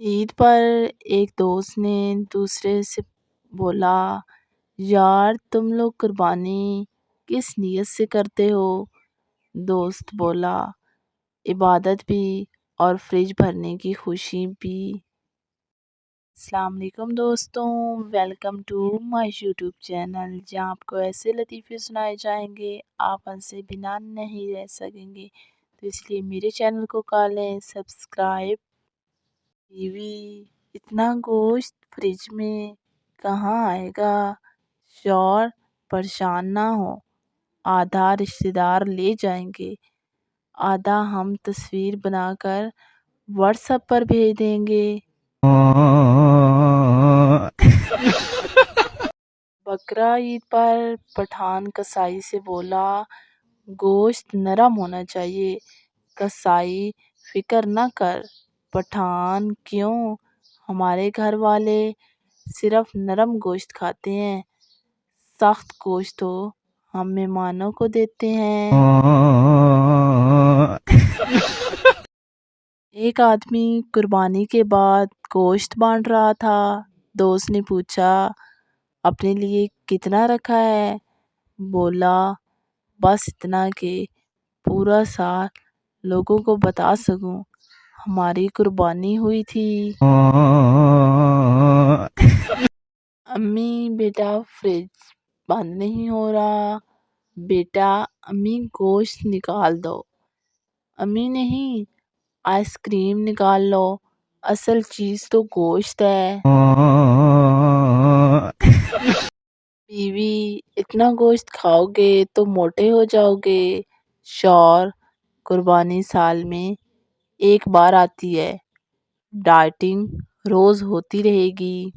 عید پر ایک دوست نے دوسرے سے بولا، یار تم لوگ قربانی کس نیت سے کرتے ہو؟ دوست بولا، عبادت بھی اور فریج بھرنے کی خوشی بھی۔ السلام علیکم دوستوں، welcome to my YouTube channel, جہاں آپ کو ایسے لطیفے سنائے جائیں گے آپ ان سے بنا نہیں رہ سکیں گے، تو اس لیے میرے چینل کو کر لیں سبسکرائب۔ بیوی، اتنا گوشت فریج میں کہاں آئے گا؟ شوہر، پریشان نہ ہو، آدھا رشتہ دار لے جائیں گے، آدھا ہم تصویر بنا کر واٹس ایپ پر بھیج دیں گے۔ بقرہ عید پر پٹھان کسائی سے بولا، گوشت نرم ہونا چاہیے۔ کسائی، فکر نہ کر۔ پٹھان، کیوں؟ ہمارے گھر والے صرف نرم گوشت کھاتے ہیں، سخت گوشت تو ہم مہمانوں کو دیتے ہیں۔ ایک آدمی قربانی کے بعد گوشت بانٹ رہا تھا۔ دوست نے پوچھا، اپنے لیے کتنا رکھا ہے؟ بولا، بس اتنا کہ پورا سال لوگوں کو بتا سکوں ہماری قربانی ہوئی تھی۔ امی، بیٹا فریج بند نہیں ہو رہا۔ بیٹا، امی گوشت نکال دو۔ امی، نہیں، آئس کریم نکال لو، اصل چیز تو گوشت ہے۔ بیوی، اتنا گوشت کھاؤ گے تو موٹے ہو جاؤ گے۔ شوہر، قربانی سال میں ایک بار آتی ہے، ڈائٹنگ روز ہوتی رہے گی۔